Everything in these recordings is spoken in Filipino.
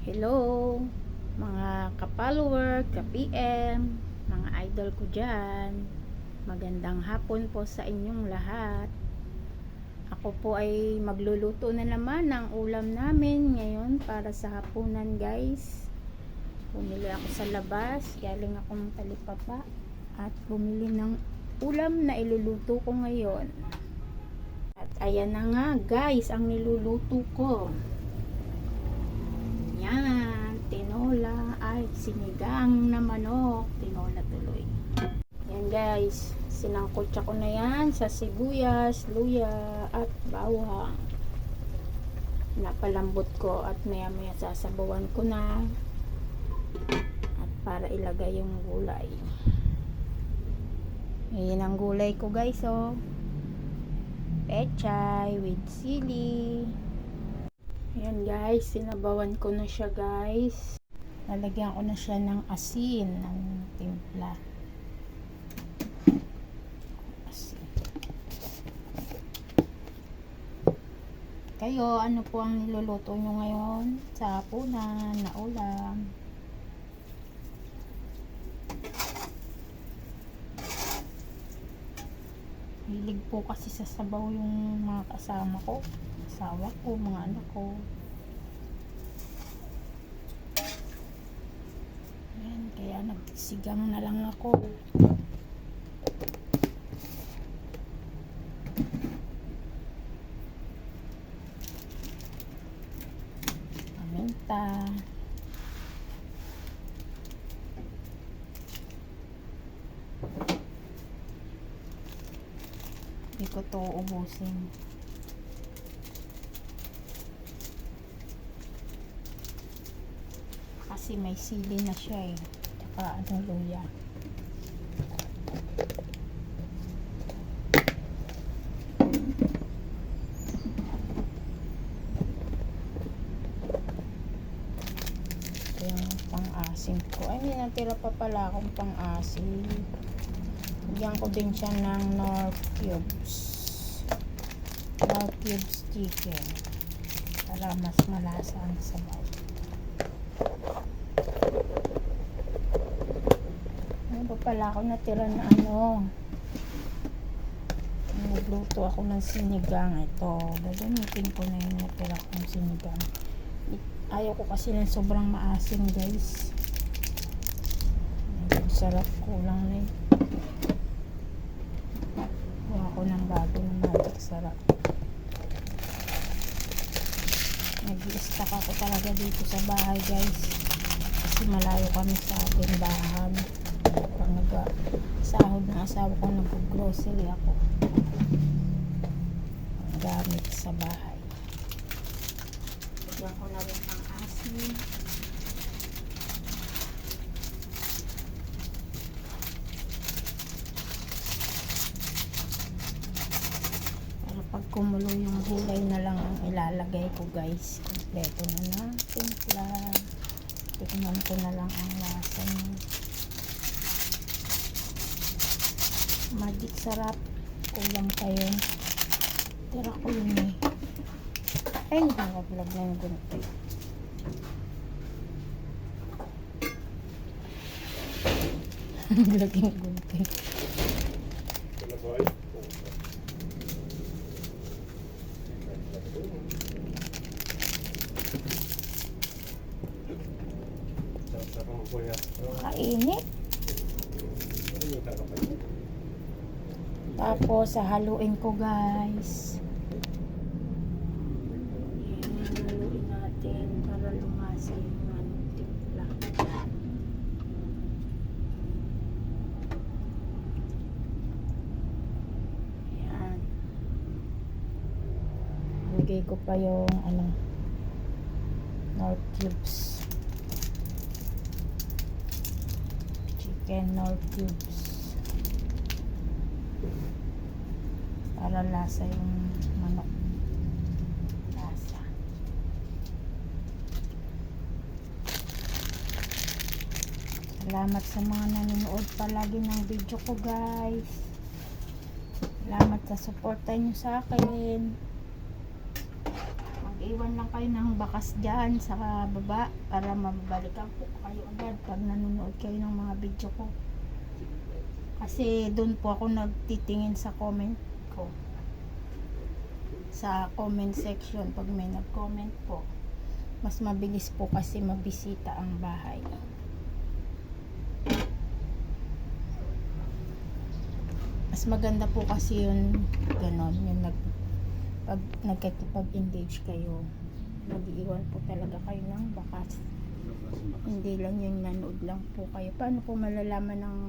Hello, mga ka-follower, ka-PM, mga idol ko dyan. Magandang hapon po sa inyong lahat. Ako po ay magluluto na naman ng ulam namin ngayon para sa hapunan, guys. Bumili ako sa labas, galing akong Talipapa at bumili ng ulam na iluluto ko ngayon. At ayan na nga, guys, ang niluluto ko. Yan, tinola ay sinigang na manok, tinola tuloy. Yan guys, sinangkotsa ko na yan sa sibuyas, luya at bawang. Napalambot ko at maya maya sasabawan ko na at para ilagay yung gulay. Ayan ang gulay ko guys, oh. Pechay with sili. Ayan guys, sinabawan ko na siya guys. Lalagyan ko na siya ng asin, ng timpla. Asin. Kayo, ano po ang niluluto nyo ngayon sa hapunan na ulam? Hilig po kasi sa sabaw yung mga kasama ko. Asawa ko, mga anak ko. Ayan, kaya nagsigang na lang ako. Paminta. Hindi ko to ubusin. Kasi may sili na siya eh. Tsaka luya. Ito yung pang-asim ko. Ay, may natira pa pala akong pang-asim. Bigyan ko din siya ng Knorr cubes. Knorr cubes chicken. Para mas malasa ang sabaw. Ano pa pala ako natira na ano. Nagluto ako ng sinigang. Ito, gagamitin ko na yung natira kong sinigang. Ayaw ko kasi ng sobrang maasim guys. Sarap, kulang na eh. Kuha ko ng bago ng magic sarap. Nag-i-stack ako talaga dito sa bahay guys. Kasi malayo kami sa tindahan. Pag nag-sahod ng asawa ko, nag-grocery ako. Gamit sa bahay. Lagyan ko na rin ang asin. Para pag kumulo yung gulay na lang ang ilalagay ko guys. Kompleto na na. Timpla. Tignan ko na lang ang lasa niya. Magic sarap. Kulang kayo. Tira ko yun eh. Ay, nakaplag na yung gunti. Laging gunti. Kainit. Tapos, haluin ko guys. Haluin natin para lumasa yung timpla. Ayan. Lagay ko pa yung Knorr cubes. Chicken Knorr cubes. Para lasa yung manok. Lasa. Salamat sa mga nanonood palagi ng video ko guys. Salamat sa suporta nyo sa akin. mag-iwan lang kayo ng bakas dyan sa baba para mabalikan po kayo agad pag nanonood kayo ng mga video ko. Kasi doon po ako nagtitingin sa comment ko. Sa comment section pag may nag-comment po. Mas mabilis po kasi mabisita ang bahay. Mas maganda po kasi yun ganon, yung pag nagkikipag-engage kayo, mag-iwan po talaga kayo ng bakas. Hindi lang yung nanood lang po kayo. Paano po malalaman ng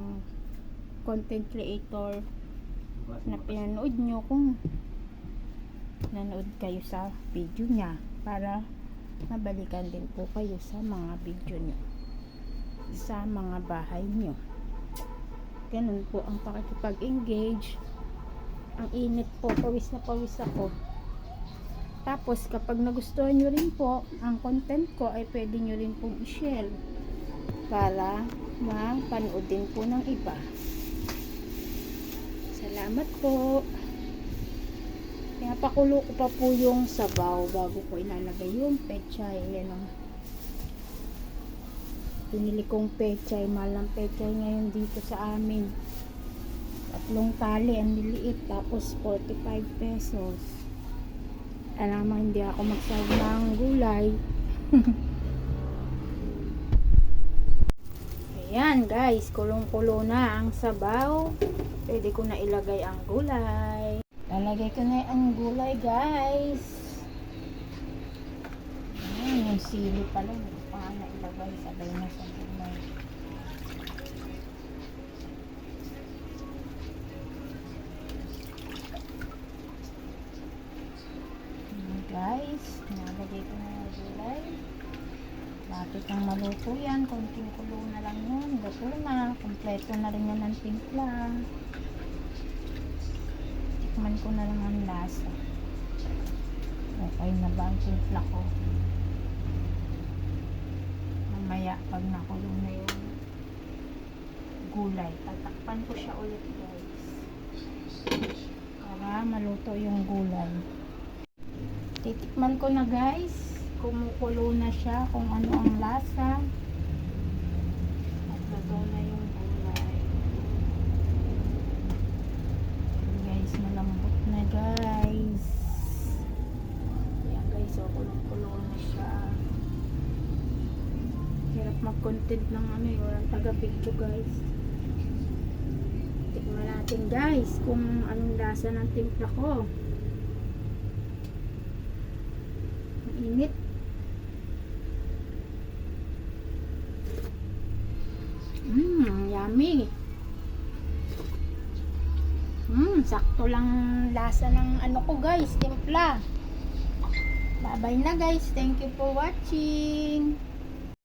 content creator na pinanood nyo kung nanood kayo sa video niya, para mabalikan din po kayo sa mga video nyo sa mga bahay nyo. Ganun po ang pakikipag-engage. Ang init po, pawis na pawis ako. Tapos kapag nagustuhan nyo rin po ang content ko, ay pwede nyo rin pong i-share para mapanood din po ng iba. Salamat po. Pinapakulo ko pa po yung sabaw bago ko ilalagay yung pechay. Yan ang pinili kong pechay. Mahal ng pechay ngayon dito sa amin. 3 tali, ang liliit, tapos 45 pesos. Alam mo, hindi ako magsawag ng gulay. Ayan guys, kulong-kulo na ang sabaw. Pwede ko na ilagay ang gulay. Lalagay ko na ang gulay guys. Ayan, yung sili pala. Hindi pa nga na ilagay, sabay na sa gulay. Guys, nalagay ko na yung gulay. Bakit ang maluto yan, konting kulo na lang yun, luto na, kompleto na rin yan ng timpla. Tikman ko na lang ang lasa. Okay na ba ang timpla ko? Mamaya pag nakulo na yung gulay, tatakpan ko siya ulit guys, para maluto yung gulay. Titikman ko na guys, kumukulo na siya kung ano ang lasa. At luto na yung gulay. Guys, malambot na guys. Ayan guys, so kumukulo na siya. Hirap mag-content ng ano eh, walang taga-picture guys. Tikman natin guys kung anong lasa ng timpla ko. Init. Yummy. Sakto lang lasa ng ano ko guys, timpla. Bye bye na guys. Thank you for watching.